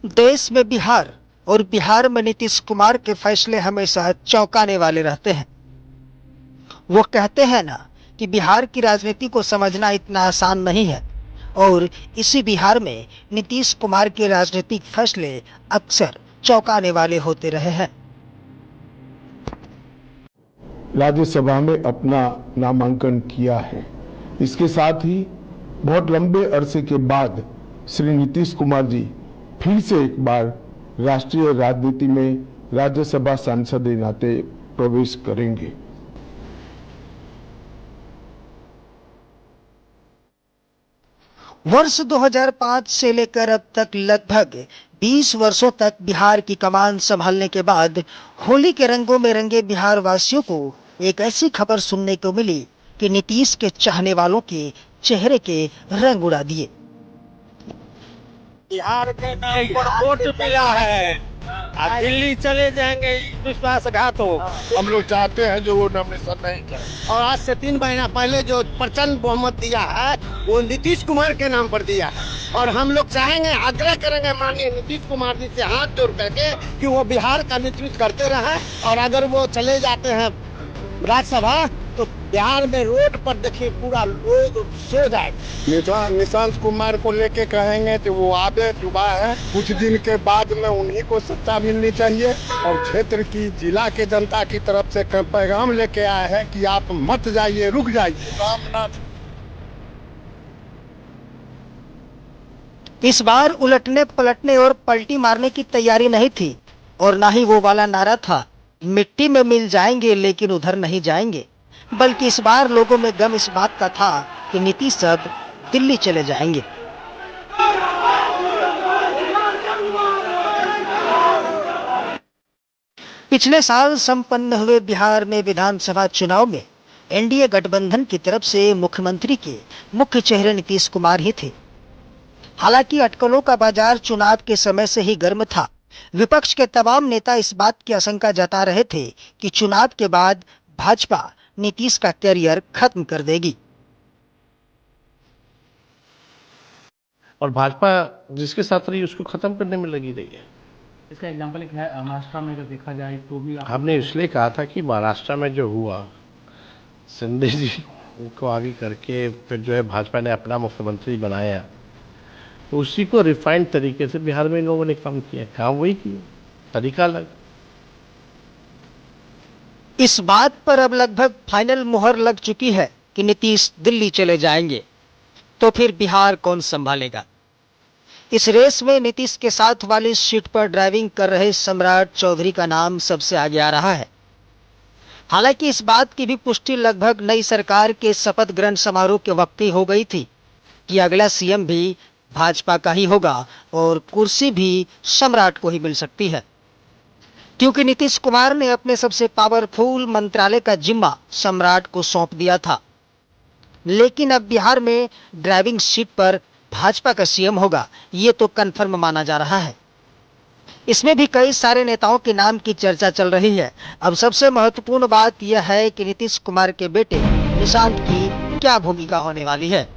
देश में बिहार और बिहार में नीतीश कुमार के फैसले हमेशा चौंकाने वाले रहते हैं। वो कहते हैं ना कि बिहार की राजनीति को समझना इतना आसान नहीं है और इसी बिहार में नीतीश कुमार के राजनीतिक फैसले अक्सर चौंकाने वाले होते रहे हैं। राज्यसभा में अपना नामांकन किया है। इसके साथ ही बहुत लंबे अरसे के बाद श्री नीतीश कुमार जी फिर से एक बार राष्ट्रीय राजनीति में राज्यसभा सांसद के नाते प्रवेश करेंगे। वर्ष 2005 से लेकर अब तक लगभग 20 वर्षों तक बिहार की कमान संभालने के बाद होली के रंगों में रंगे बिहार वासियों को एक ऐसी खबर सुनने को मिली कि नीतीश के चाहने वालों के चेहरे के रंग उड़ा दिए। बिहार के नाम पर वोट मिला है, दिल्ली चले जाएंगे विश्वासघात हो। हम लोग चाहते हैं जो वो नॉमिनेशन नहीं करें। और आज से 3 महीना पहले जो प्रचंड बहुमत दिया है वो नीतीश कुमार के नाम पर दिया है और हम लोग चाहेंगे, आग्रह करेंगे माननीय नीतीश कुमार जी से हाथ जोड़ करके कि वो बिहार का नेतृत्व करते रहे और अगर वो चले जाते हैं राज्यसभा तो बिहार में रोड पर देखिए पूरा लोग सो जाएगा। निशांत कुमार को लेके कहेंगे तो वो आगे युवा है, कुछ दिन के बाद में उन्हीं को सत्ता मिलनी चाहिए और क्षेत्र की जिला के जनता की तरफ से पैगाम लेके आए हैं कि आप मत जाइए, रुक जाइए। रामनाथ इस बार उलटने पलटने और पलटी मारने की तैयारी नहीं थी और ना ही वो वाला नारा था मिट्टी में मिल जाएंगे लेकिन उधर नहीं जाएंगे, बल्कि इस बार लोगों में गम इस बात का था कि नीतीश सब दिल्ली चले जाएंगे। पिछले साल संपन्न हुए बिहार में विधानसभा चुनाव में एनडीए गठबंधन की तरफ से मुख्यमंत्री के मुख्य चेहरे नीतीश कुमार ही थे। हालांकि अटकलों का बाजार चुनाव के समय से ही गर्म था। विपक्ष के तमाम नेता इस बात की आशंका जता रहे थे कि चुनाव के बाद भाजपा नीतीश का कैरियर खत्म कर देगी और भाजपा जिसके साथ रही उसको खत्म करने में लगी रही है। इसका एग्जांपल एक है महाराष्ट्र में, अगर देखा जाए तो भी हमने इसलिए कहा था कि महाराष्ट्र में जो हुआ, शिंदे जी को आगे करके फिर जो है भाजपा ने अपना मुख्यमंत्री बनाया, तो उसी को रिफाइंड तरीके से बिहार में लोगों ने काम किया, काम वही किया, तरीका अलग। इस बात पर अब लगभग फाइनल मुहर लग चुकी है कि नीतीश दिल्ली चले जाएंगे, तो फिर बिहार कौन संभालेगा। इस रेस में नीतीश के साथ वाली सीट पर ड्राइविंग कर रहे सम्राट चौधरी का नाम सबसे आगे आ रहा है। हालांकि इस बात की भी पुष्टि लगभग नई सरकार के शपथ ग्रहण समारोह के वक्त ही हो गई थी कि अगला सीएम भी भाजपा का ही होगा और कुर्सी भी सम्राट को ही मिल सकती है, क्योंकि नीतीश कुमार ने अपने सबसे पावरफुल मंत्रालय का जिम्मा सम्राट को सौंप दिया था। लेकिन अब बिहार में ड्राइविंग सीट पर भाजपा का सीएम होगा, ये तो कंफर्म माना जा रहा है। इसमें भी कई सारे नेताओं के नाम की चर्चा चल रही है। अब सबसे महत्वपूर्ण बात यह है कि नीतीश कुमार के बेटे निशांत की क्या भूमिका होने वाली है।